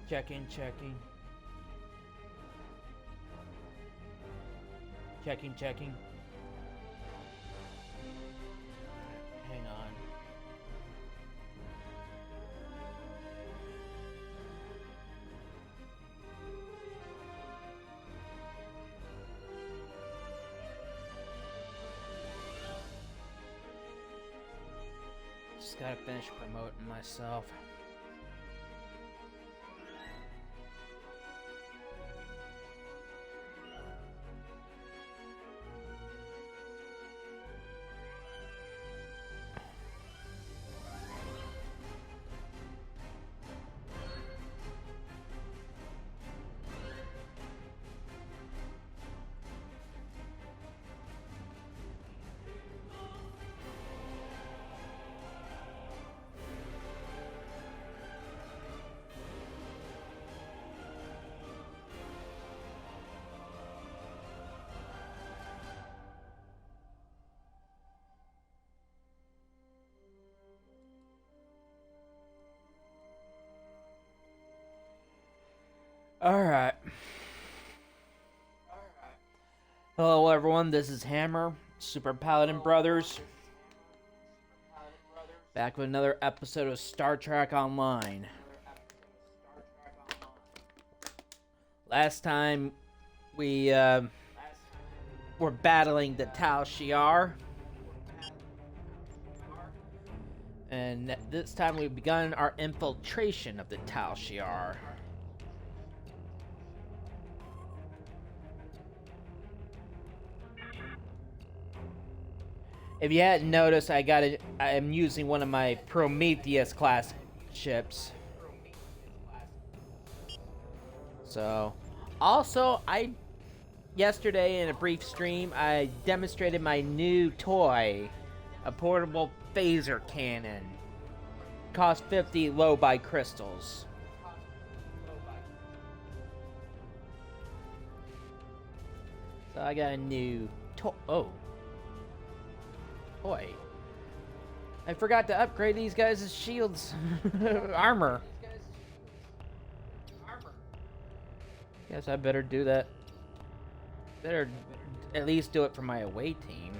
Checking, checking. Checking, checking. Hang on. Just gotta finish promoting myself. Alright. Hello everyone, this is Hammer, Super Paladin Brothers. Back with another episode of Star Trek Online. Last time we were battling the Shiar. And this time we've begun our infiltration of the Shiar. If you hadn't noticed, I'm using one of my Prometheus class ships. So, also, yesterday in a brief stream, I demonstrated my new toy, a portable phaser cannon. Cost 50 low buy crystals. So I got a new toy. Oh. Boy, I forgot to upgrade these guys' shields. Armor. Guess I better do that. Better at least do it for my away team.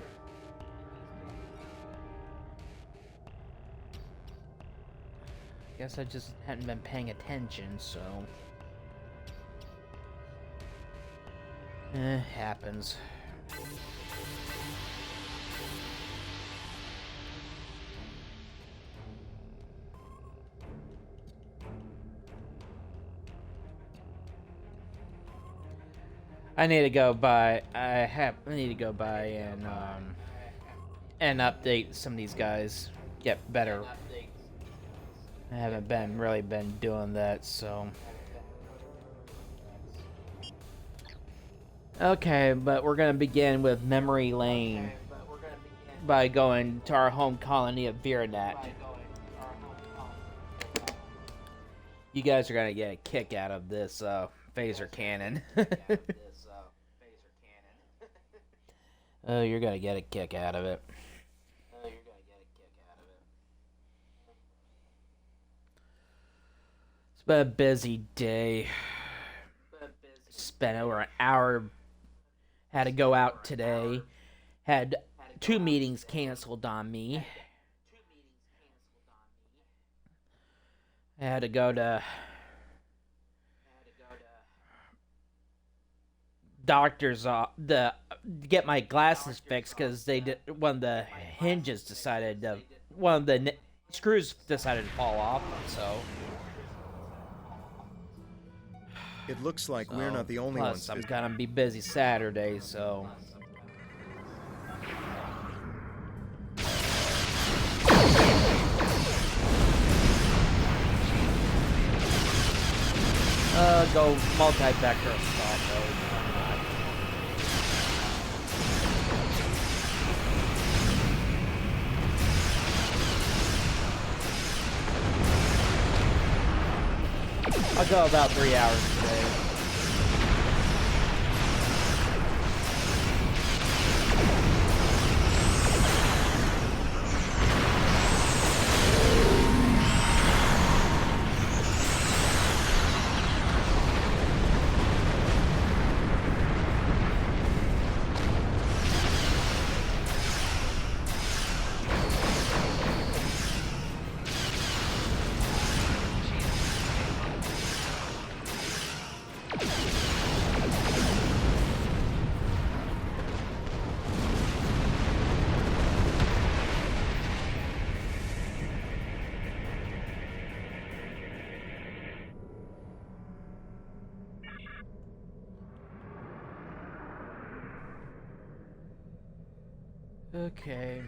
Guess I just hadn't been paying attention, so... happens. I need to go by. I need to go by and update some of these guys. Get better. I haven't really been doing that, so. Okay, but we're gonna begin with Memory Lane by going to our home colony of Viranat. You guys are gonna get a kick out of this phaser cannon. Oh, you're gonna get a kick out of it. It's been a busy day. Spent over an hour. Had to go out today. Had 2 meetings canceled on me. I had to go to doctor's get my glasses fixed because one of the hinges decided to, one of the screws decided to fall off, so it looks like we're not the only ones. I'm gonna be busy Saturday, so go multi-vector assault mode. I'll go about 3 hours today. Okay.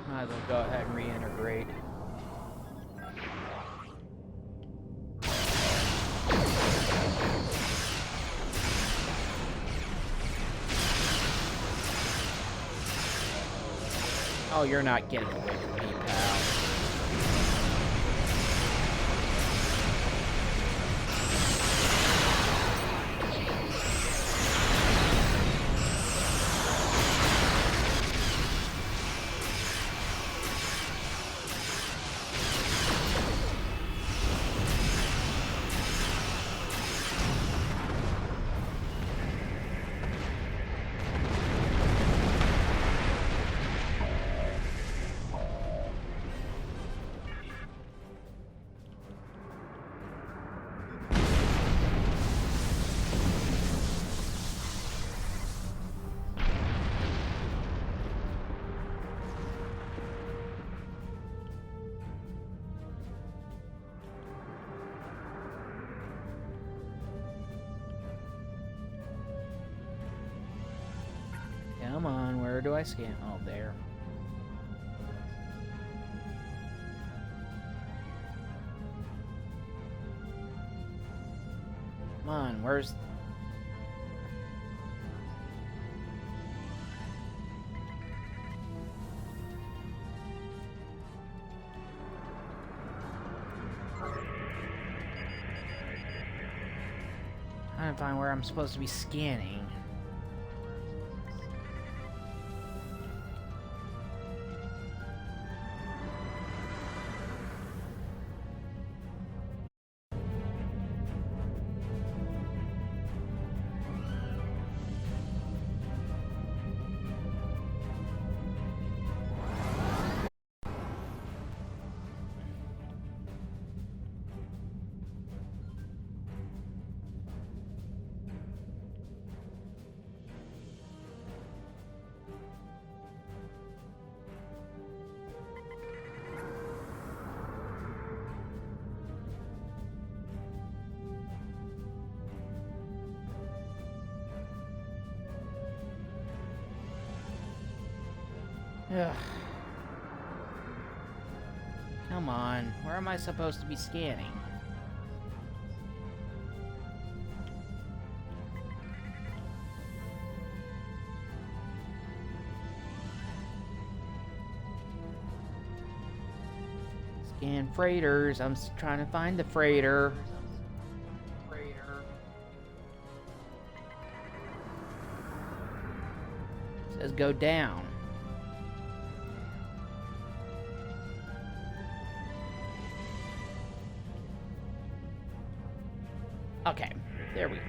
Might as well go ahead and reintegrate. Oh, you're not getting away from me, pal. Come on, where do I scan? Oh, there. Come on, where's... trying to find where I'm supposed to be scanning. Ugh. Come on, where am I supposed to be scanning? Scan freighters. I'm trying to find the freighter. It says go down. Okay, there we go.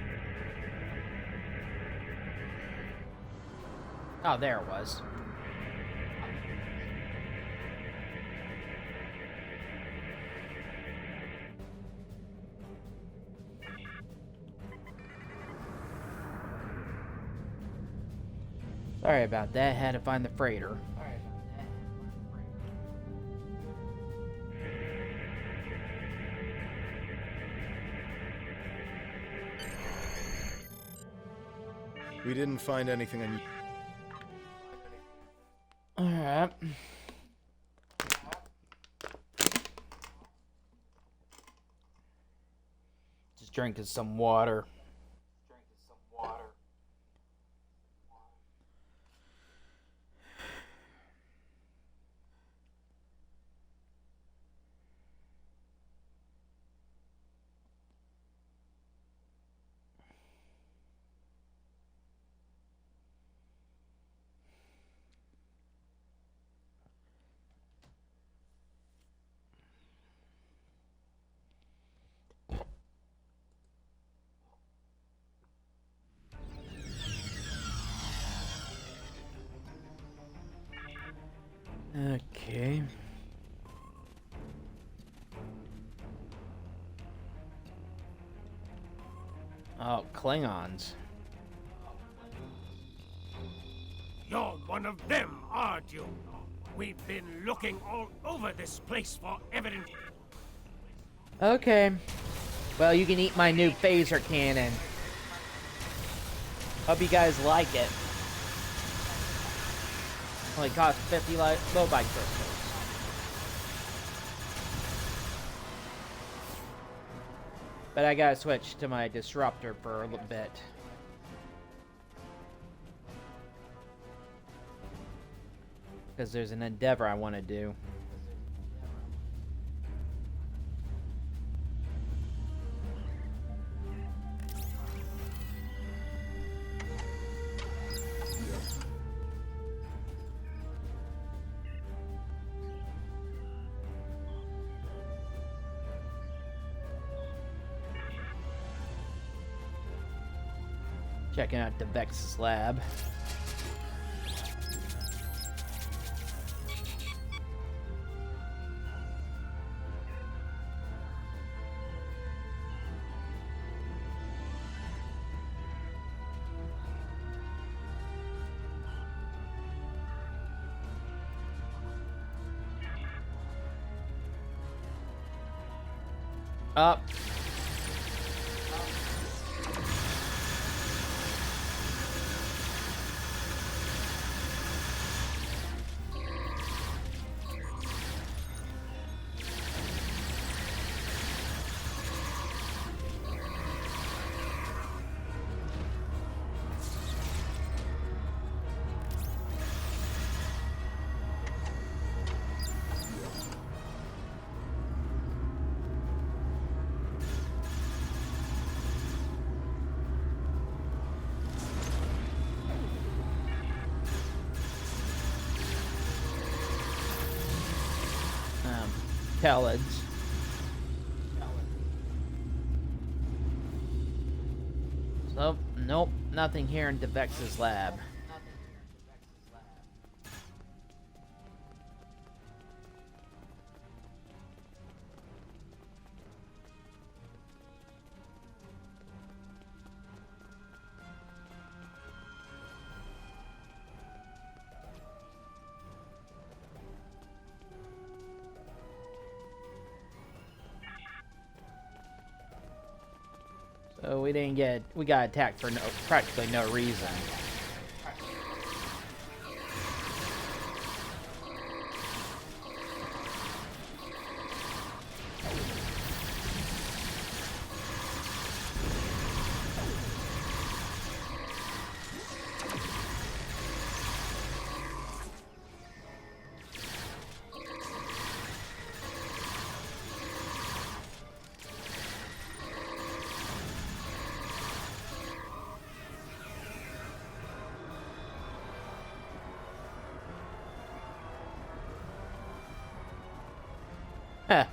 Oh, there it was. Sorry about that. Had to find the freighter. We didn't find anything Alright. Just drinking some water. Okay. Oh, Klingons. You're one of them, aren't you? We've been looking all over this place for evidence. Okay. Well, you can eat my new phaser cannon. Hope you guys like it. Only cost 50 low bike crystals. But I gotta switch to my disruptor for a little bit. Because there's an endeavor I want to do. Checking out the Vex's lab. Up. Pellets. So, nope, nothing here in Devex's lab. So we got attacked for practically no reason. Heh.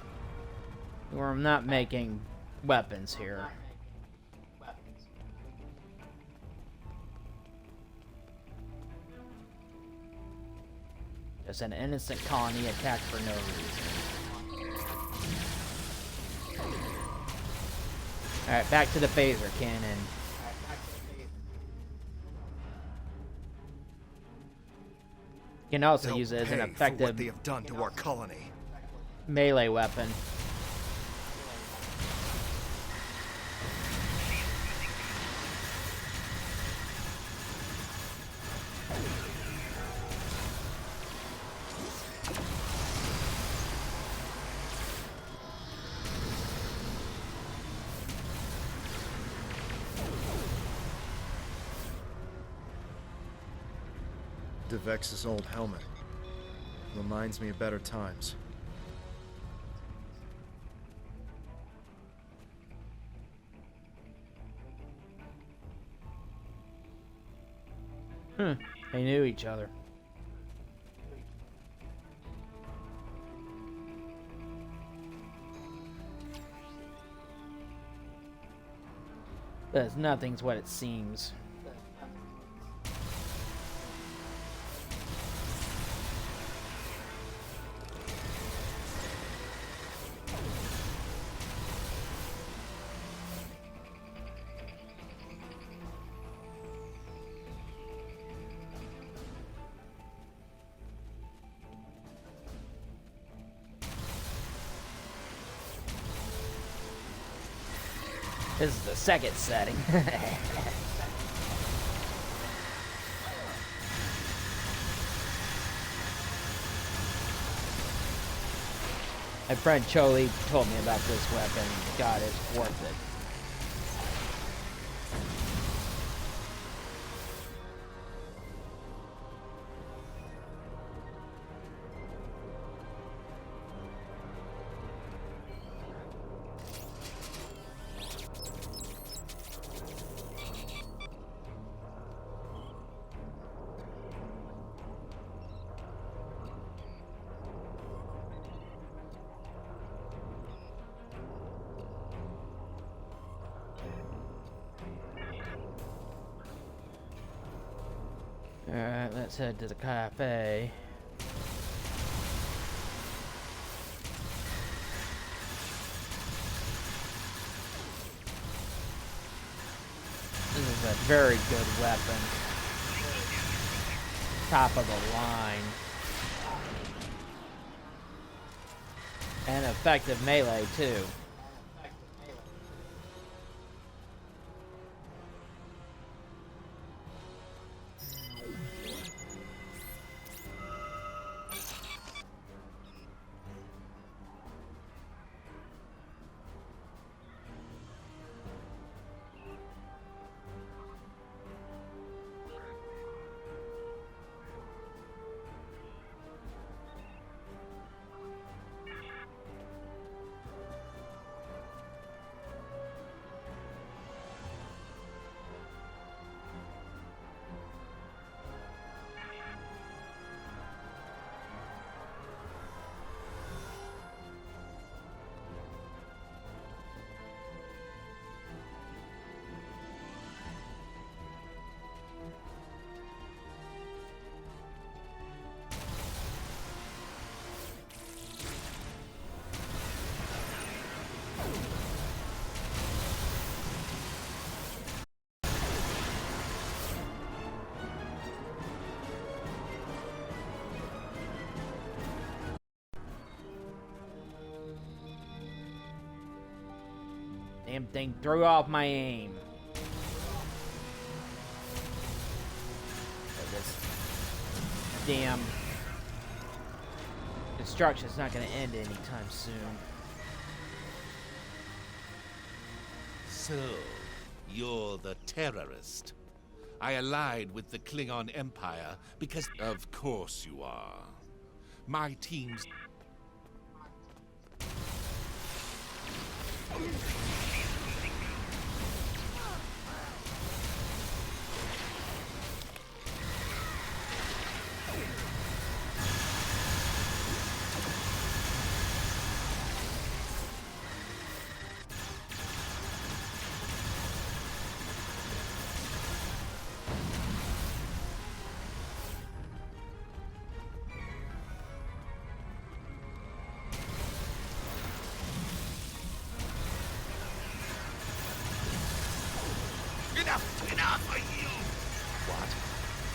We're not making weapons here. Just an innocent colony attacked for no reason. Alright, back to the phaser cannon. You can also use it as an effective what they have done to our colony. melee weapon. Devex's old helmet. Reminds me of better times. They knew each other. But nothing's what it seems. This is the second setting. My friend Choli told me about this weapon. God, it's worth it. Alright, let's head to the cafe. This is a very good weapon. Top of the line. And effective melee, too. Damn thing threw off my aim. So this damn construction's not gonna end anytime soon. So, you're the terrorist. I allied with the Klingon Empire because... Of course you are. My team's... Enough, are you? What?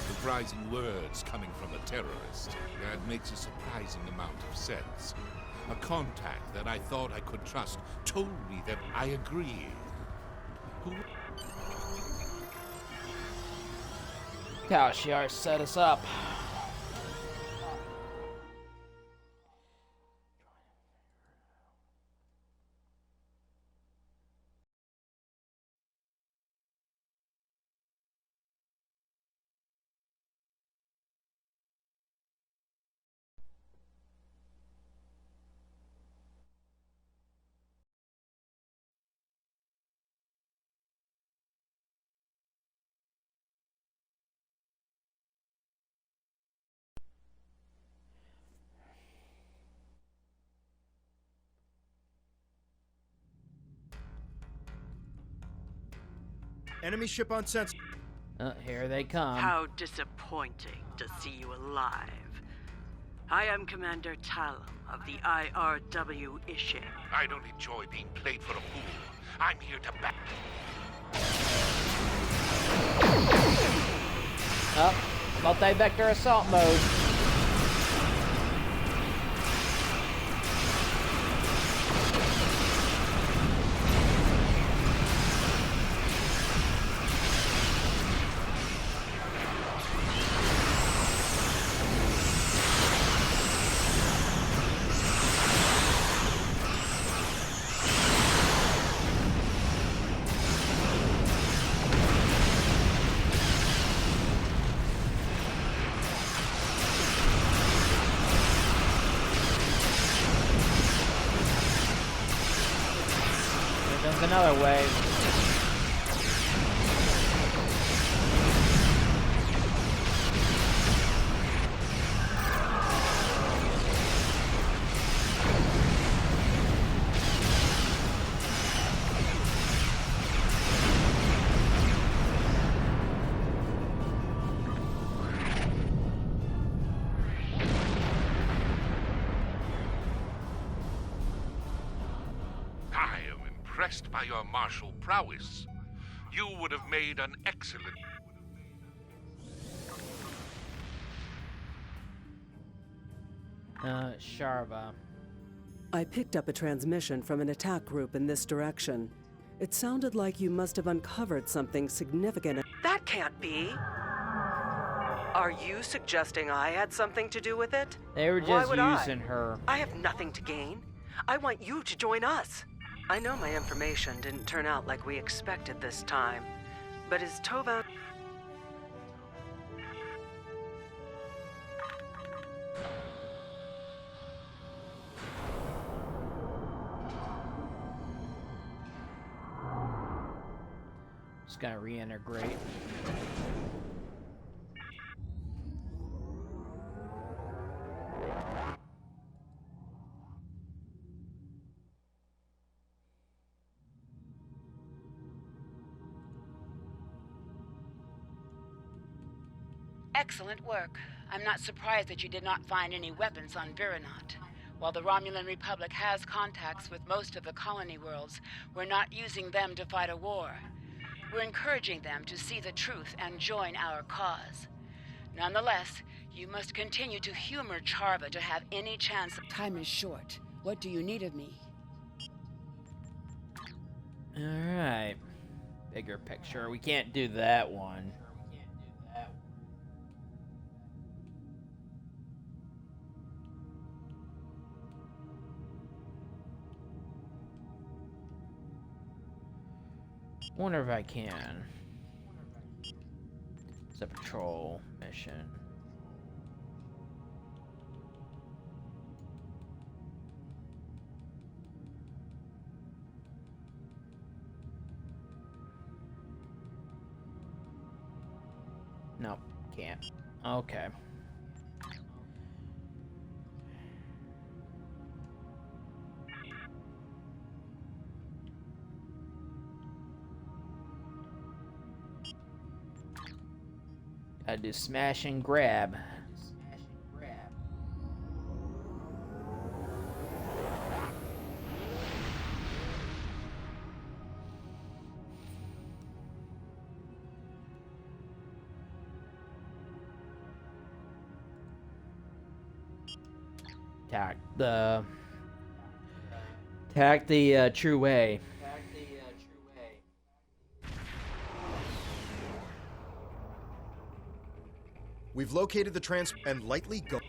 Surprising words coming from a terrorist. That makes a surprising amount of sense. A contact that I thought I could trust told me that I agree. Who? How Shiar set us up. Enemy ship on sensor. Here they come. How disappointing to see you alive. I am Commander Talum of the IRW Shiar. I don't enjoy being played for a fool. I'm here to back. Up. Multi-vector assault mode. another wave. I am impressed by your martial prowess. You would have made an excellent... Sharva. I picked up a transmission from an attack group in this direction. It sounded like you must have uncovered something significant. That can't be! Are you suggesting I had something to do with it? They were Why just would using her. I have nothing to gain. I want you to join us. I know my information didn't turn out like we expected this time, but is Tova... Just gonna reintegrate. Excellent work. I'm not surprised that you did not find any weapons on Viranot. While the Romulan Republic has contacts with most of the colony worlds, we're not using them to fight a war. We're encouraging them to see the truth and join our cause. Nonetheless, you must continue to humor Charva to have any chance of... Time is short. What do you need of me? Alright. Bigger picture. We can't do that one. Wonder if I can. It's a patrol mission. Nope, can't. Okay. Gotta do smash and grab. Attack the true way. We've located the and lightly go.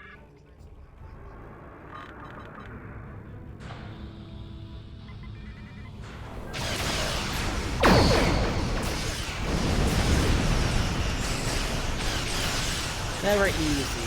Never easy.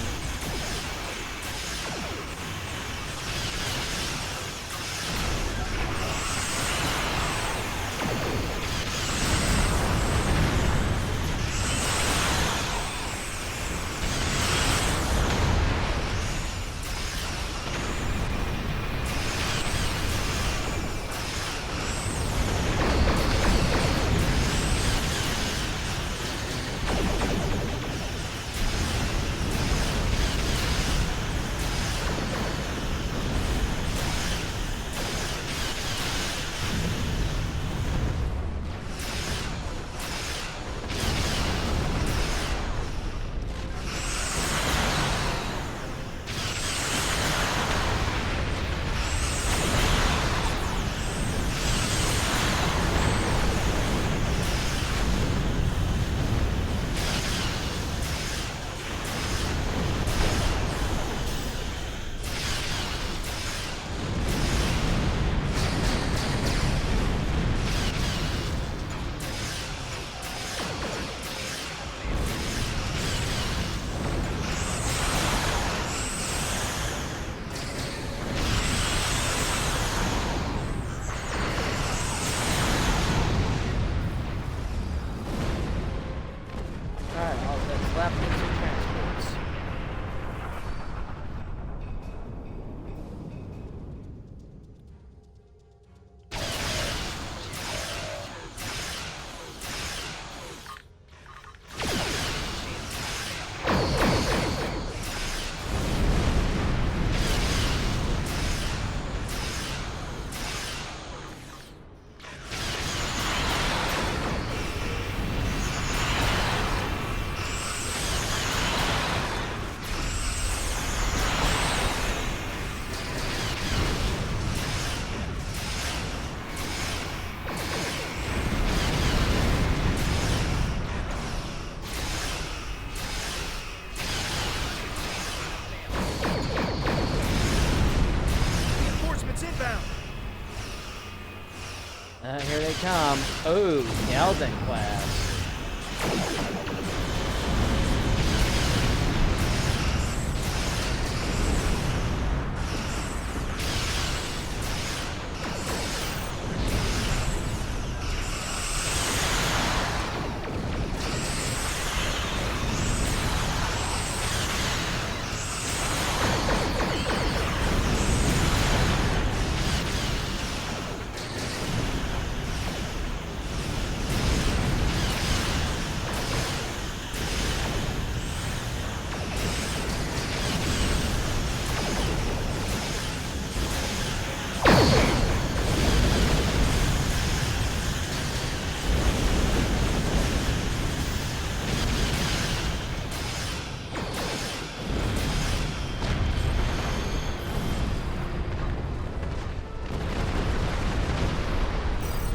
they come. Oh, Elden class.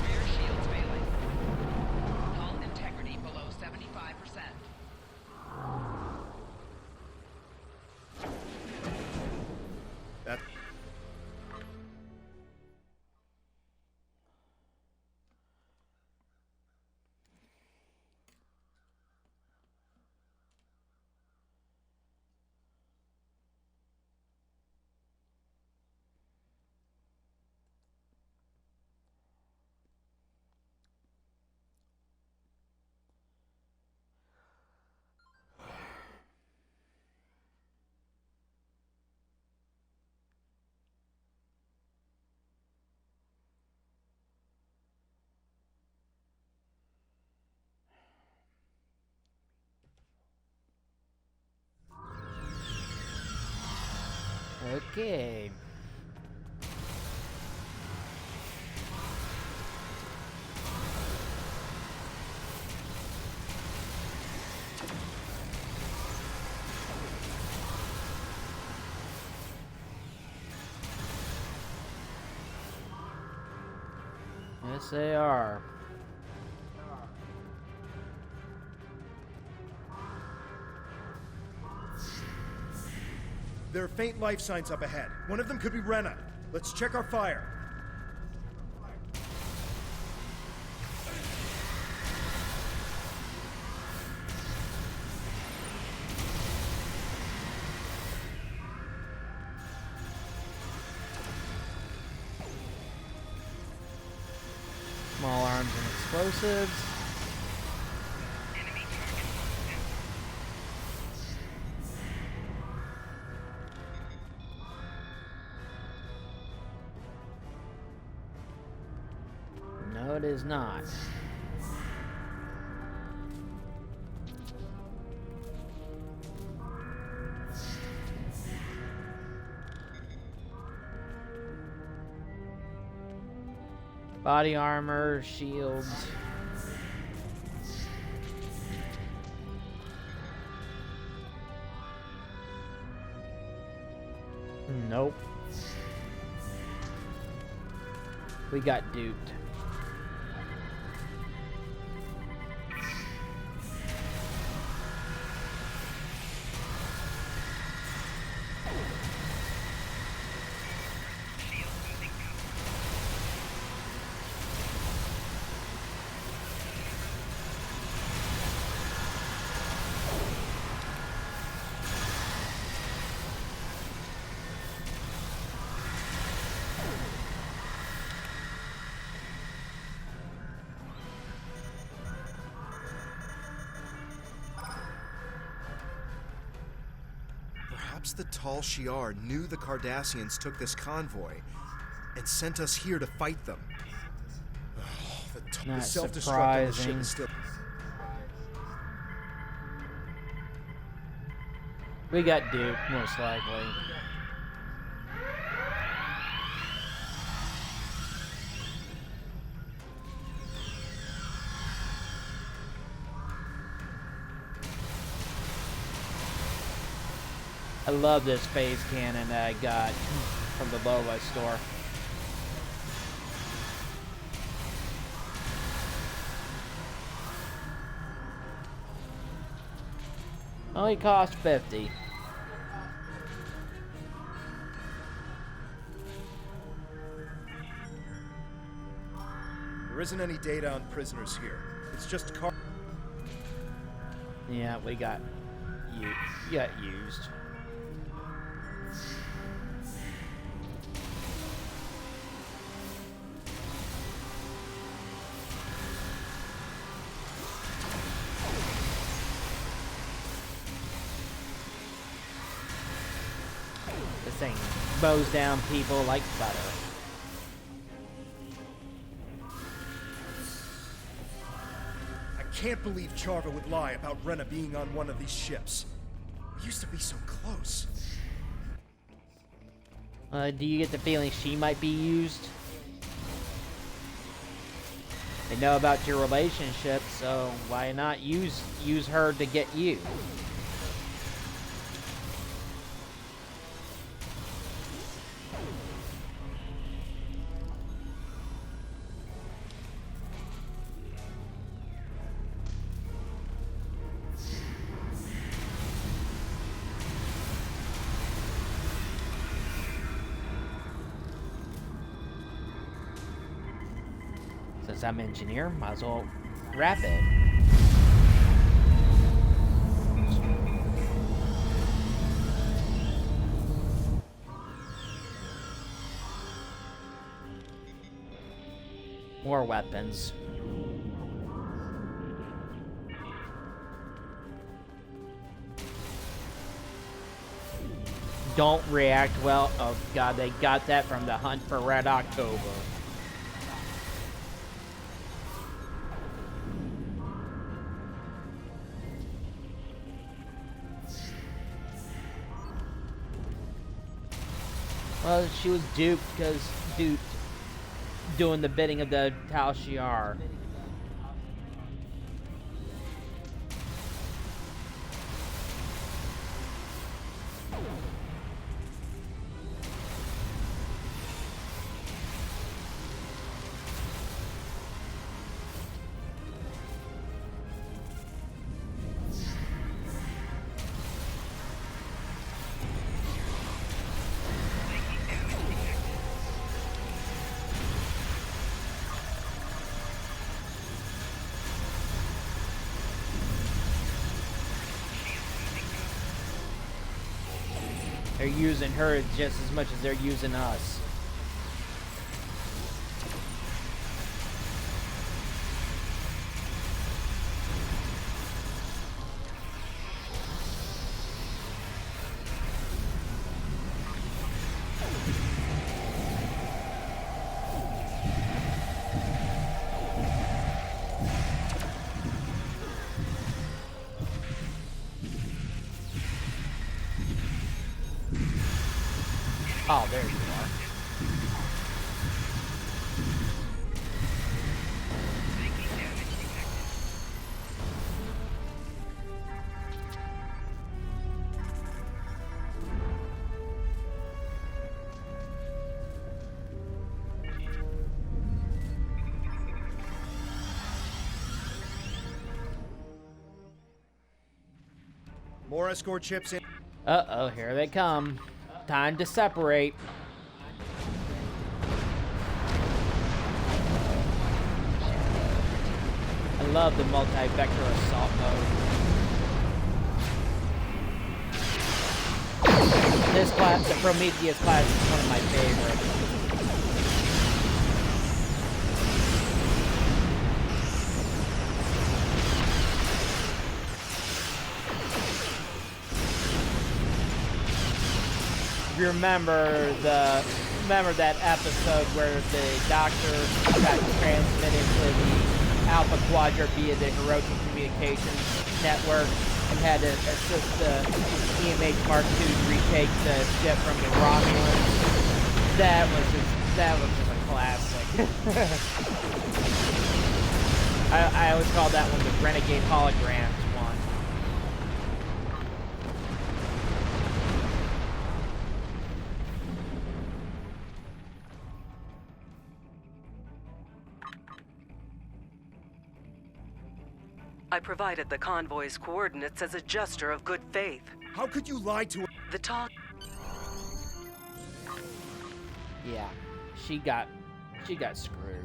Rear shields failing. Hull integrity below 75%. That... Okay. Yes, they are. There are faint life signs up ahead. One of them could be Rena. Let's check our fire. Small arms and explosives. No, it is not. Body armor, shields. Nope. We got duped. Perhaps the tall Shiar knew the Cardassians took this convoy and sent us here to fight them. The Not self-destruct on the ship surprising. is still... We got duped, most likely. I love this phase cannon that I got from the Lola store. Only cost 50. There isn't any data on prisoners here. It's just Yeah, we got used. This thing bows down people like butter. I can't believe Charva would lie about Rena being on one of these ships. We used to be so close. Do you get the feeling she might be used? They know about your relationship, so why not use her to get you? Since I'm engineer, might as well wrap it. More weapons. Don't react well. Oh god, they got that from the Hunt for Red October. Well, she was duped because doing the bidding of the Shiar. They're using her just as much as they're using us. Oh, there you are. More escort ships in. Uh-oh, here they come. Time to separate. I love the multi-vector assault mode. This class, the Prometheus class, is one of my favorites. If you remember that episode where the doctor got transmitted to the Alpha Quadrant via the Hiroki Communications Network and had to assist the EMH Mark II to retake the ship from the Romulans. That was just a classic. I always call that one the Renegade Holograms one. I provided the convoy's coordinates as a gesture of good faith. How could you lie to her? The talk. Yeah, she got screwed.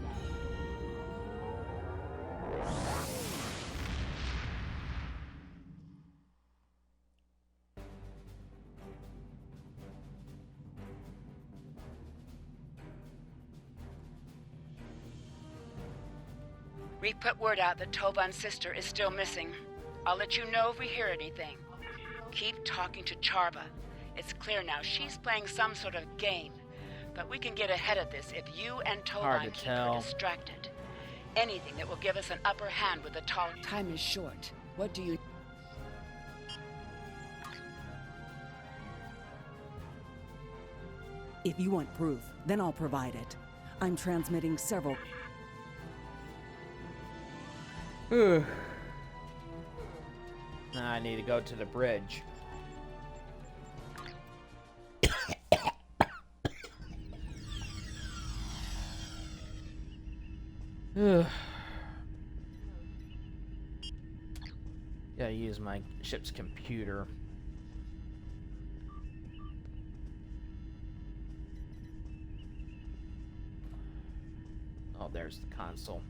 We put word out that Tovan's sister is still missing. I'll let you know if we hear anything. Keep talking to Charva. It's clear now she's playing some sort of game. But we can get ahead of this if you and Hard Tovan to keep tell. her distracted. Anything that will give us an upper hand with the tall... Time is short. What do you... If you want proof, then I'll provide it. I'm transmitting several... Now I need to go to the bridge. Gotta use my ship's computer. Oh, there's the console.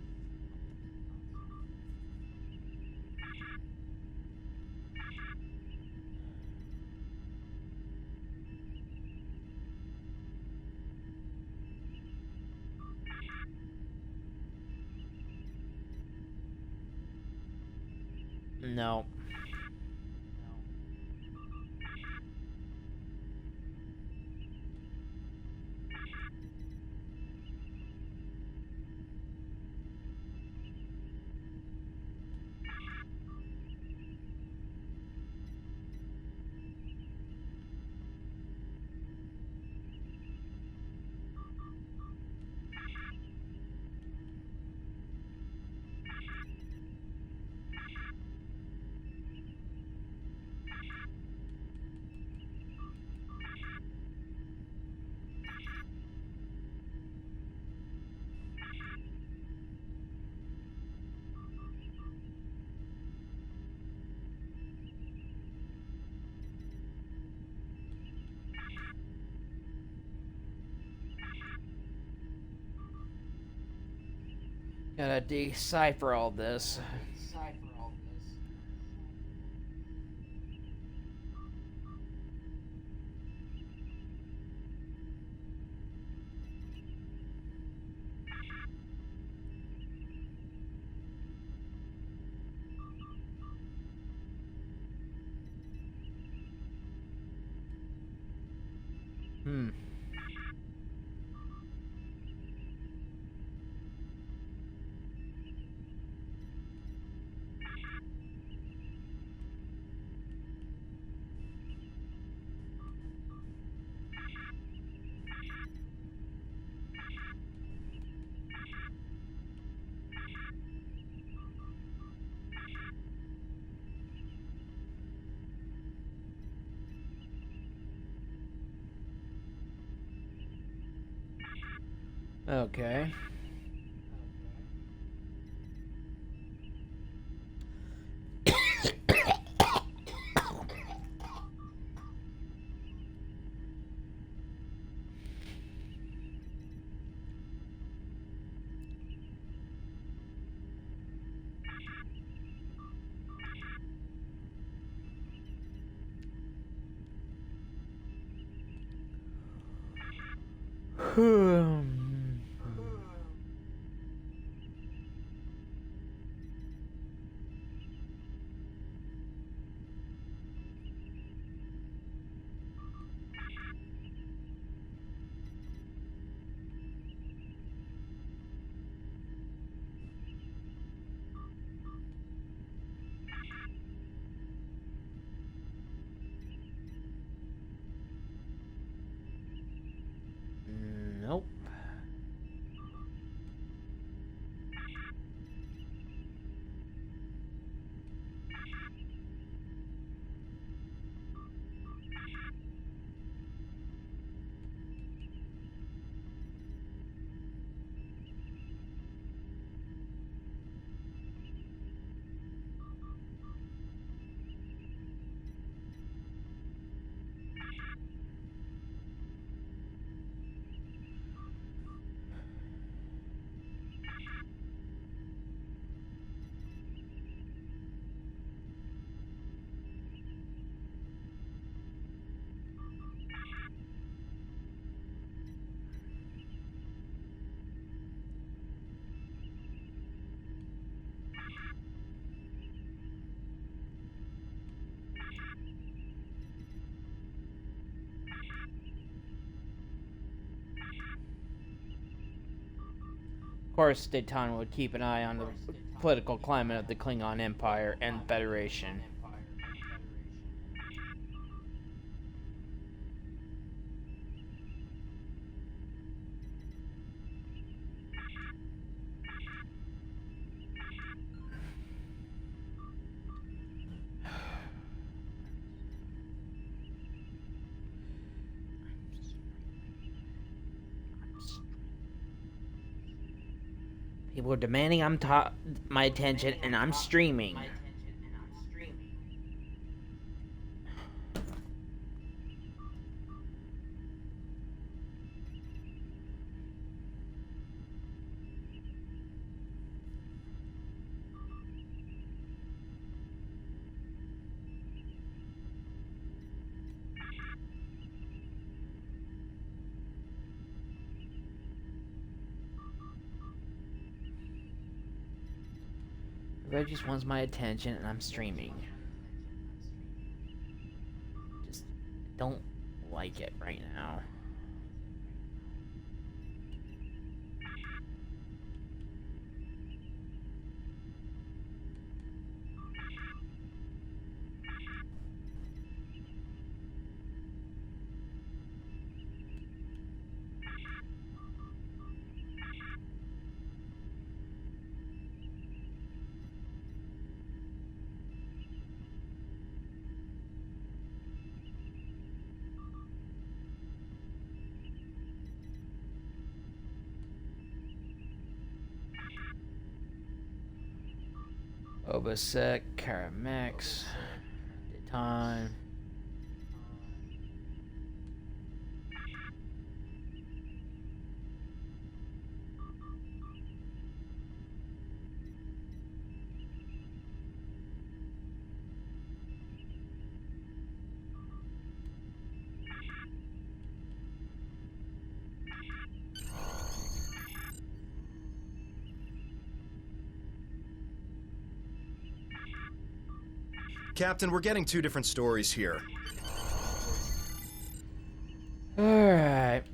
No. Gotta decipher all this. Okay. Nope. course, Dayton would keep an eye on the political climate of the Klingon Empire and Federation. People are demanding my attention, and I'm streaming. Red just wants my attention, and I'm streaming. Just don't like it right now. Obasek, Karamex, Time. Captain, we're getting two different stories here. Alright.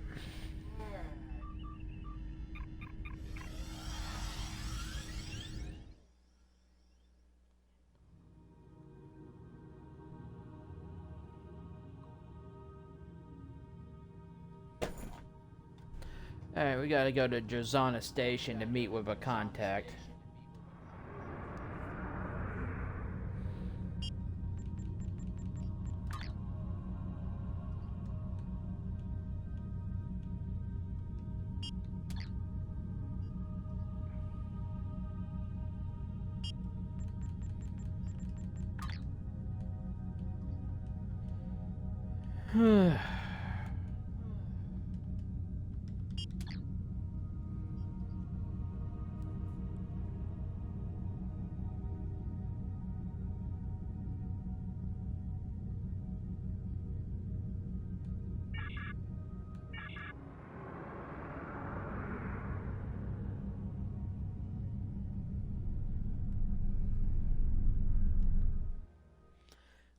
Alright, we gotta go to Jazana Station to meet with a contact.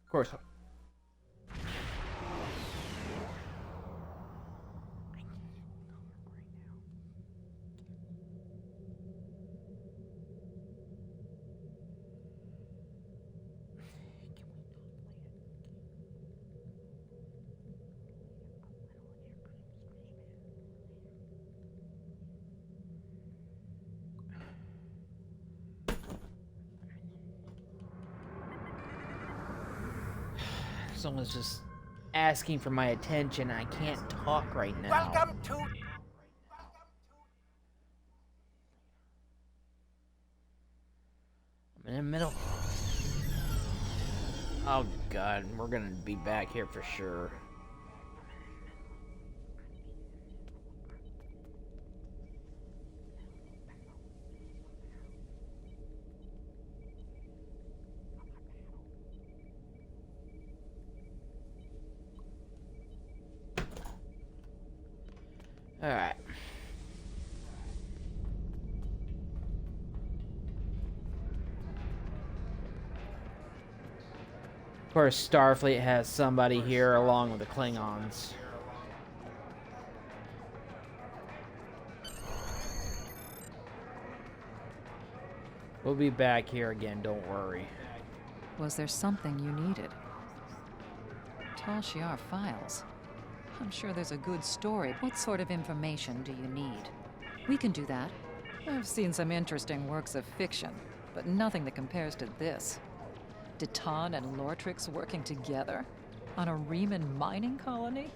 Of course. Someone's just asking for my attention. I can't talk right now. Welcome to... I'm in the middle. Oh god, we're gonna be back here for sure. Alright. Of course, Starfleet has somebody here along with the Klingons. We'll be back here again, don't worry. Was there something you needed? Tal Shiar files. I'm sure there's a good story. What sort of information do you need? We can do that. I've seen some interesting works of fiction, but nothing that compares to this. Deton and Lortrix working together? On a Riemann mining colony?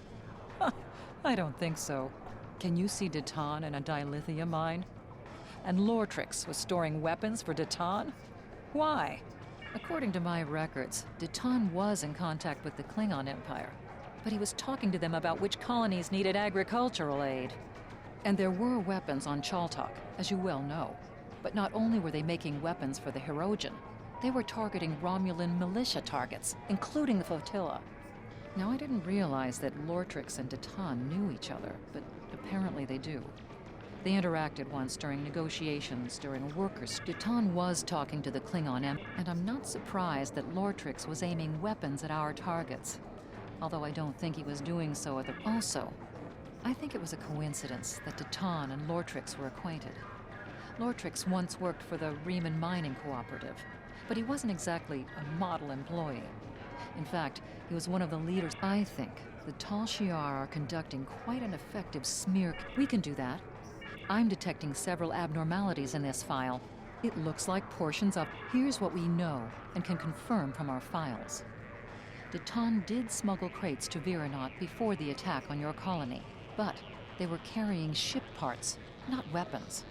I don't think so. Can you see Deton in a dilithium mine? And Lortrix was storing weapons for Deton? Why? According to my records, Deton was in contact with the Klingon Empire, but he was talking to them about which colonies needed agricultural aid. And there were weapons on Chaltok, as you well know. But not only were they making weapons for the Hirogen, they were targeting Romulan militia targets, including the flotilla. Now, I didn't realize that Lortrix and Deton knew each other, but apparently they do. They interacted once during negotiations during workers. Deton was talking to the Klingon Empire, and I'm not surprised that Lortrix was aiming weapons at our targets. Although I don't think he was doing so at the... Also, I think it was a coincidence that Deton and Lortrix were acquainted. Lortrix once worked for the Riemann Mining Cooperative, but he wasn't exactly a model employee. In fact, he was one of the leaders. I think the Tal Shiar are conducting quite an effective smear. We can do that. I'm detecting several abnormalities in this file. It looks like portions of... Here's what we know and can confirm from our files. Deton did smuggle crates to Viranot before the attack on your colony, but they were carrying ship parts, not weapons.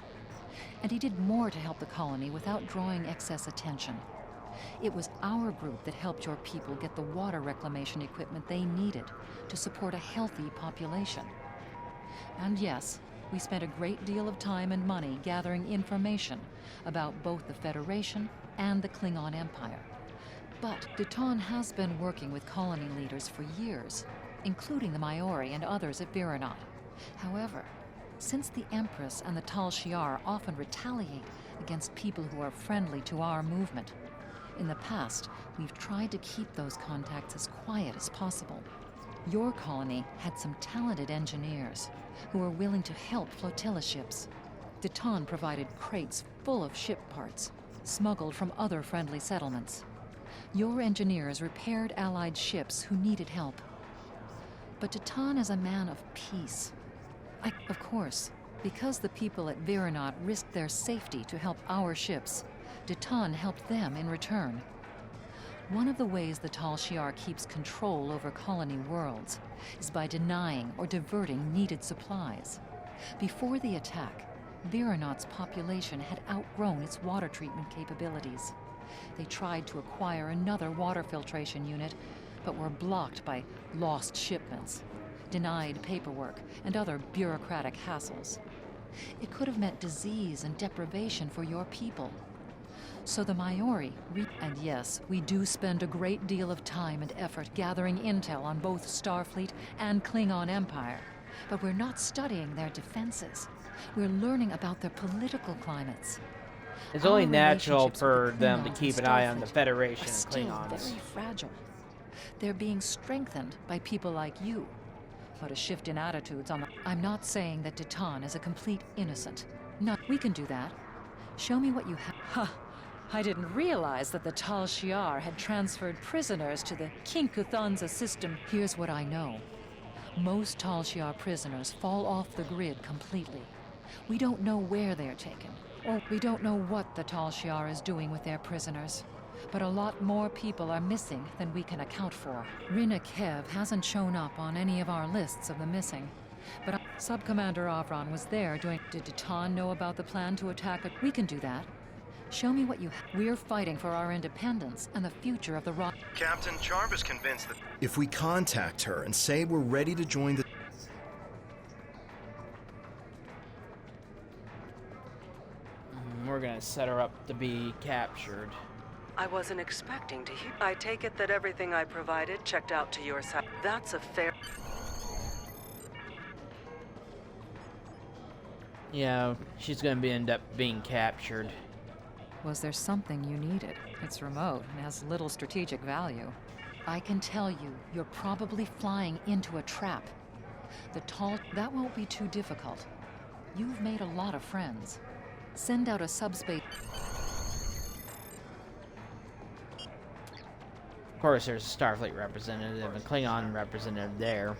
And he did more to help the colony without drawing excess attention. It was our group that helped your people get the water reclamation equipment they needed to support a healthy population. And yes, we spent a great deal of time and money gathering information about both the Federation and the Klingon Empire. But Deton has been working with colony leaders for years, including the Maori and others at Viranot. However, since the Empress and the Tal Shiar often retaliate against people who are friendly to our movement, in the past, we've tried to keep those contacts as quiet as possible. Your colony had some talented engineers who were willing to help flotilla ships. Deton provided crates full of ship parts, smuggled from other friendly settlements. Your engineers repaired Allied ships who needed help. But Deton is a man of peace. Of course, because the people at Viranot risked their safety to help our ships, Deton helped them in return. One of the ways the Tal Shiar keeps control over colony worlds is by denying or diverting needed supplies. Before the attack, Viranot's population had outgrown its water treatment capabilities. They tried to acquire another water filtration unit, but were blocked by lost shipments, denied paperwork, and other bureaucratic hassles. It could have meant disease and deprivation for your people. So the Maori... And yes, we do spend a great deal of time and effort gathering intel on both Starfleet and Klingon Empire. But we're not studying their defenses. We're learning about their political climates. It's only Our natural relationships for with the them to Klingons keep and an eye on the Starfleet Federation are and still Klingons. very fragile. They're being strengthened by people like you. But a shift in attitudes on the... I'm not saying that Deton is a complete innocent. No, we can do that. Show me what you have. Ha! I didn't realize that the Tal Shiar had transferred prisoners to the Kinkuthanza system. Here's what I know. Most Tal Shiar prisoners fall off the grid completely. We don't know where they're taken, or we don't know what the Tal Shiar is doing with their prisoners. But a lot more people are missing than we can account for. Rina Kev hasn't shown up on any of our lists of the missing. But Sub-Commander Avron was there doing... Did Deton know about the plan to attack it? We can do that. Show me what you have. We're fighting for our independence and the future of the rock. Captain Jarvis convinced that if we contact her and say we're ready to join the... We're gonna set her up to be captured. I wasn't expecting to hear. I take it that everything I provided checked out to your side. That's a fair... Yeah, she's gonna end up being captured. Was there something you needed? It's remote and has little strategic value. I can tell you, you're probably flying into a trap. The Tal... That won't be too difficult. You've made a lot of friends. Send out a subspace... Of course, there's a Starfleet representative and Klingon representative there.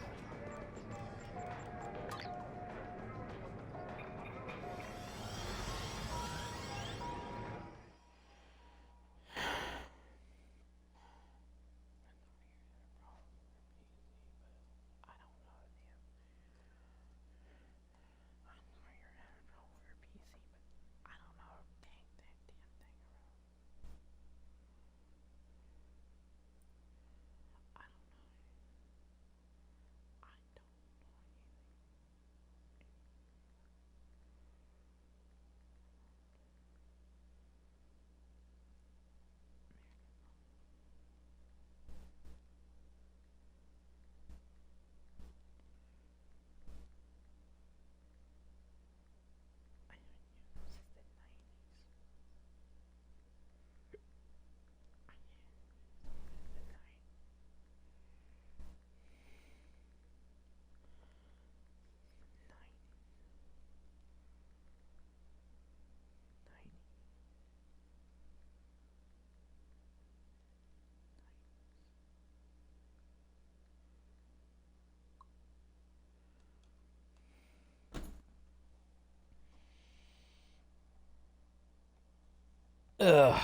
Ugh.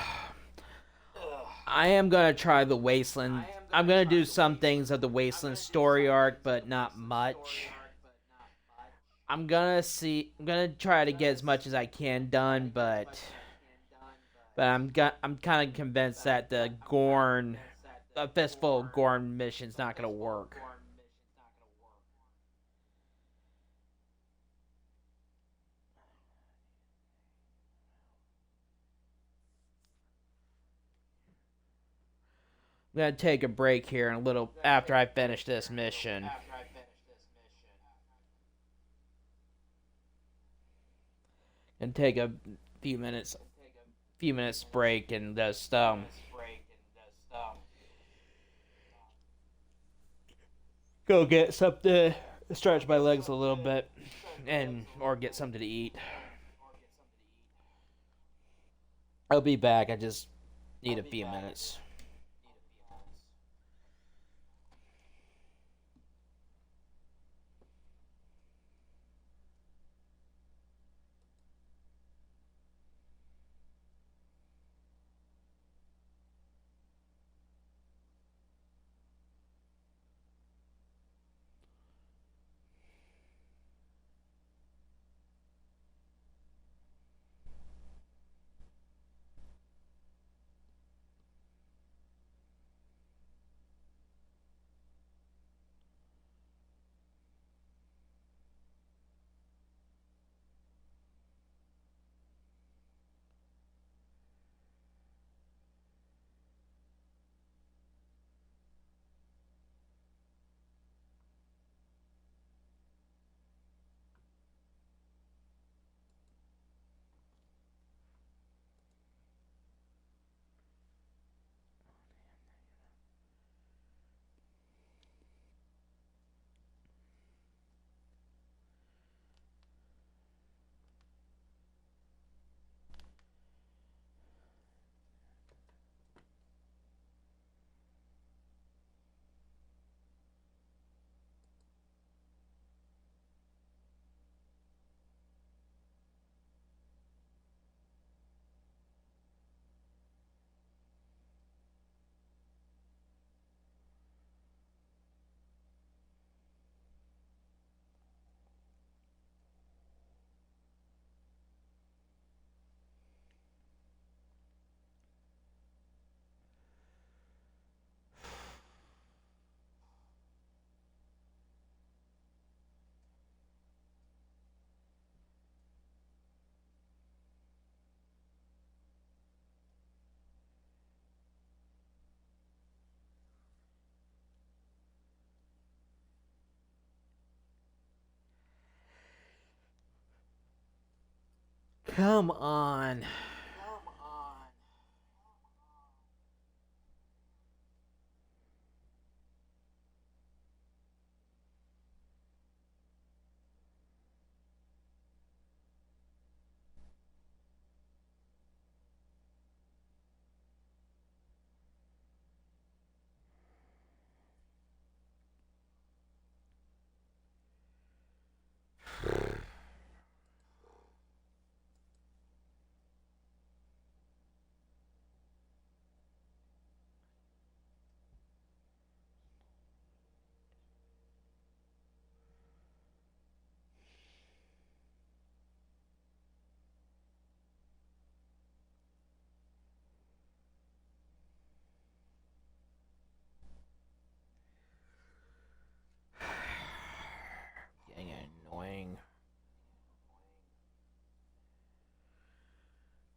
I am gonna try the Wasteland. I'm gonna do some things of the Wasteland story arc, but not much. I'm gonna try to get as much as I can done, but I'm kind of convinced that a fistful of Gorn mission's not gonna work. I'm gonna take a break here in a little after I finish this mission. And take a few minutes break and just go get something, stretch my legs a little bit, and or get something to eat. I'll be back. I just need a few minutes. Come on.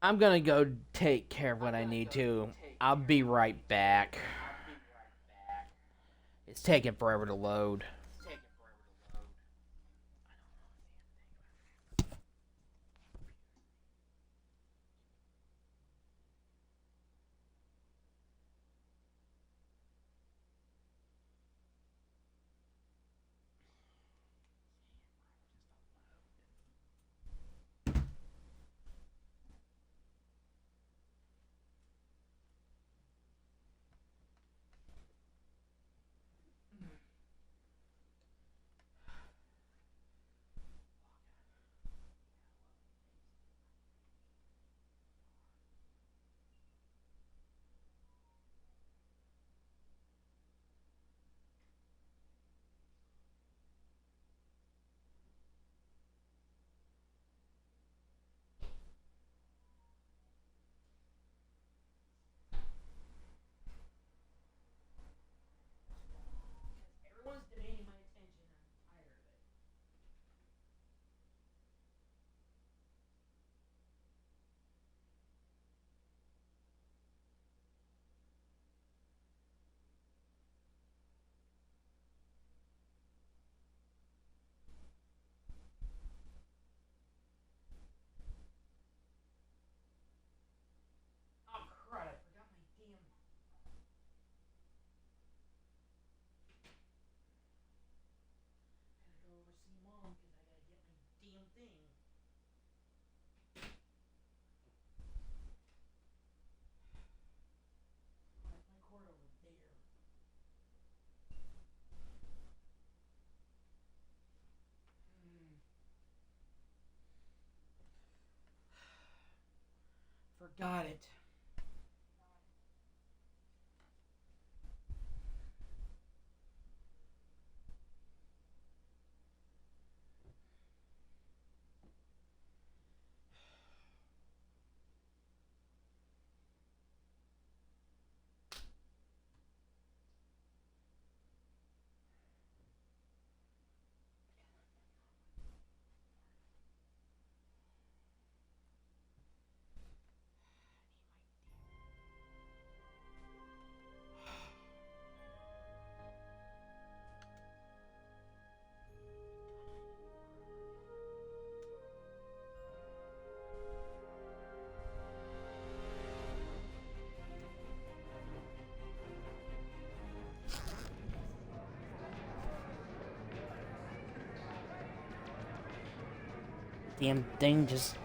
I'm gonna go take care of what I need to. I'll be right back. It's taking forever to load. Everyone's demanding my attention. I'm tired of it. Oh crud! I forgot my damn. Gotta go oversee mom because I gotta get my damn thing. Where's my cord over there? Forgot it. Damn thing just.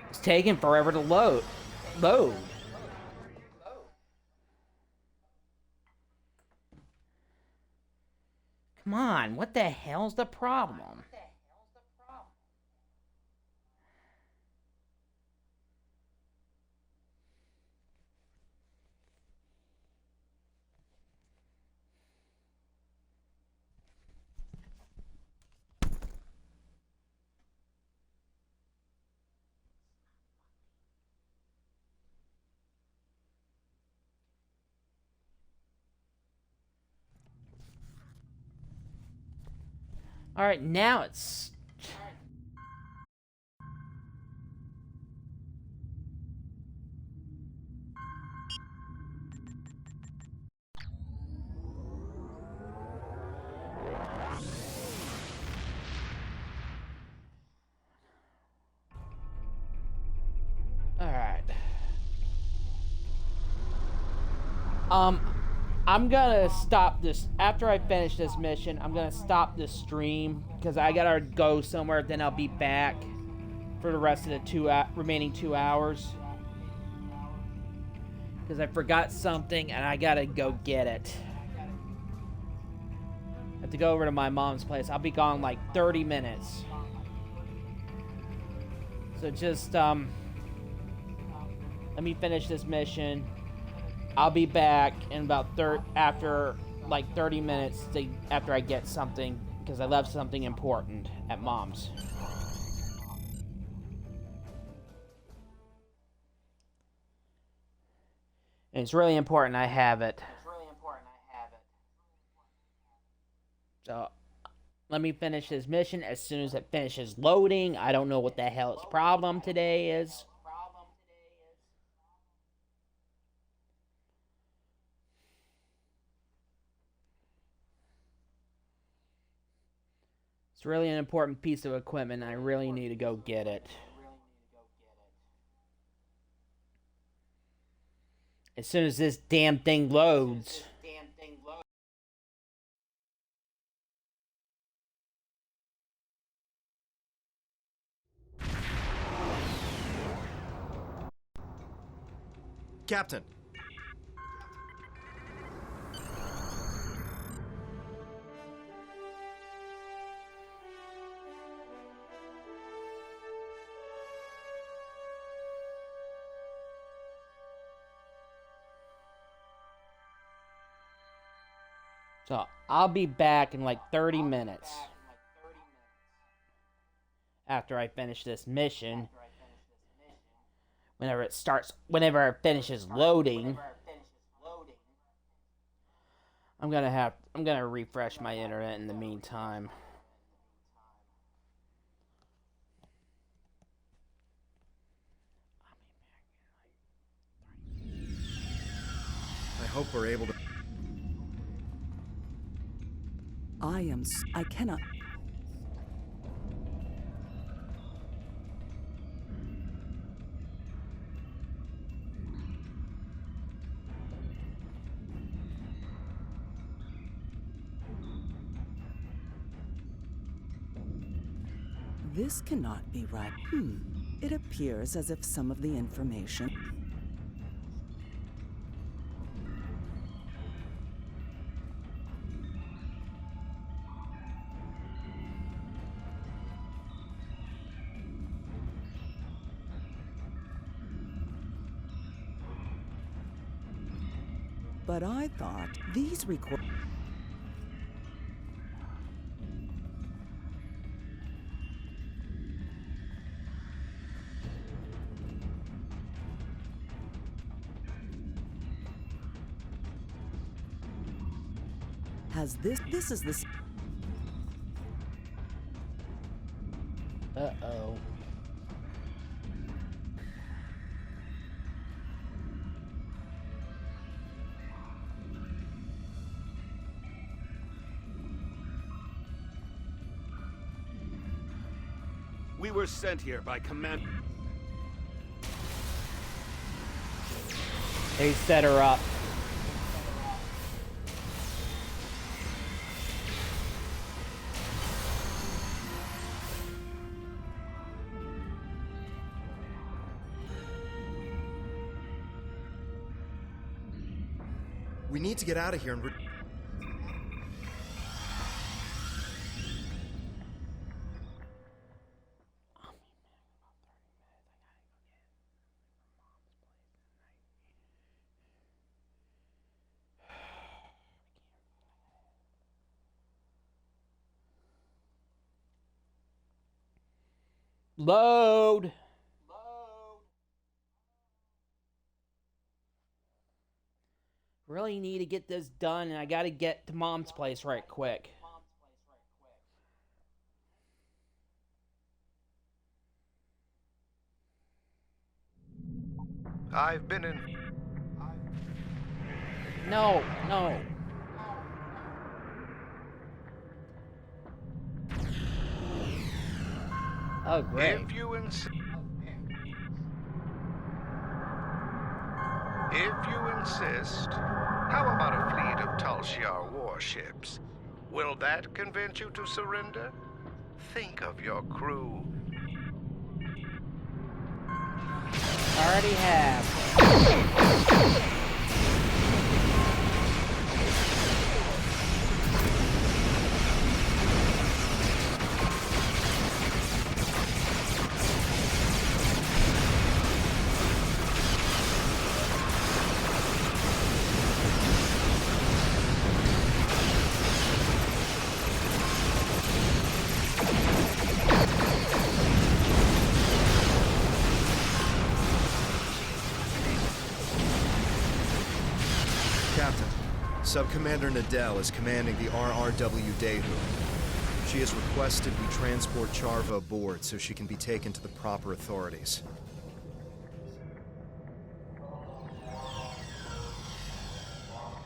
It's taking forever to load. Come on, what the hell's the problem? Alright, now it's. Alright. I'm gonna stop this after I finish this mission. I'm gonna stop this stream because I gotta go somewhere. Then I'll be back for the rest of the remaining 2 hours because I forgot something and I gotta go get it. I have to go over to my mom's place. I'll be gone like 30 minutes. So just let me finish this mission. I'll be back in about after like 30 minutes after I get something because I left something important at mom's. And it's really important I have it. So Let me finish this mission as soon as it finishes loading. I don't know what the hell its problem today is. It's really an important piece of equipment. I really need to go get it. As soon as this damn thing loads. Captain. So, I'll be back in like 30 minutes. After I finish this mission. Whenever it finishes loading. I'm gonna refresh my internet in the meantime. I hope we're able to... I cannot... This cannot be right. It appears as if some of the information... But I thought these record... Has this is this... Uh-oh. We were sent here by command... They set her up. We need to get out of here and... Load. Really need to get this done, and I gotta get to Mom's place right quick. I've been in... No. Oh, great. If you insist, how about a fleet of Tal Shiar warships? Will that convince you to surrender? Think of your crew. Already have. Captain, Subcommander Nadell is commanding the RRW Daewoo. She has requested we transport Charva aboard so she can be taken to the proper authorities.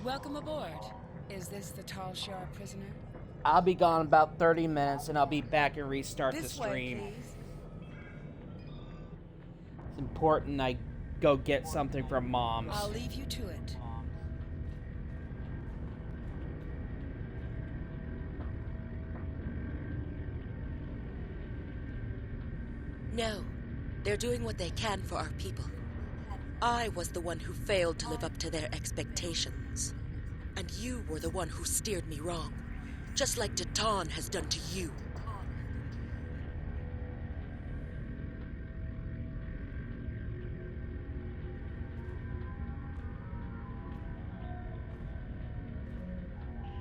Welcome aboard. Is this the Tal Shiar prisoner? I'll be gone about 30 minutes, and I'll be back and restart the This stream. way, please. It's important I go get something from Mom's. I'll leave you to it. No. They're doing what they can for our people. I was the one who failed to live up to their expectations. And you were the one who steered me wrong. Just like Datan has done to you.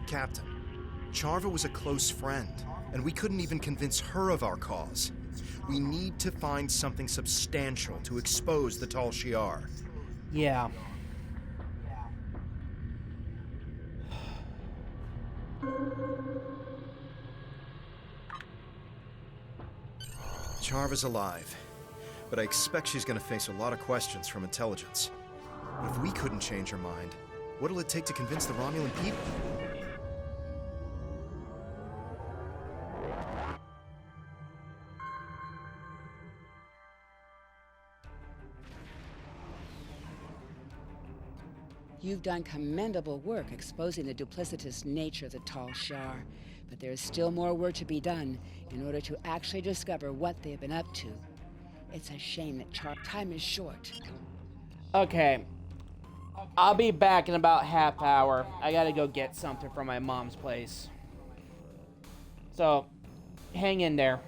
Captain, Charva was a close friend, and we couldn't even convince her of our cause. We need to find something substantial to expose the Tal Shiar. Yeah. Charva's alive, but I expect she's gonna face a lot of questions from intelligence. But if we couldn't change her mind, what'll it take to convince the Romulan people? You've done commendable work exposing the duplicitous nature of the Tal Shiar, but there is still more work to be done in order to actually discover what they've been up to. It's a shame that time is short. Okay. I'll be back in about half hour. I gotta go get something from my mom's place. So, hang in there.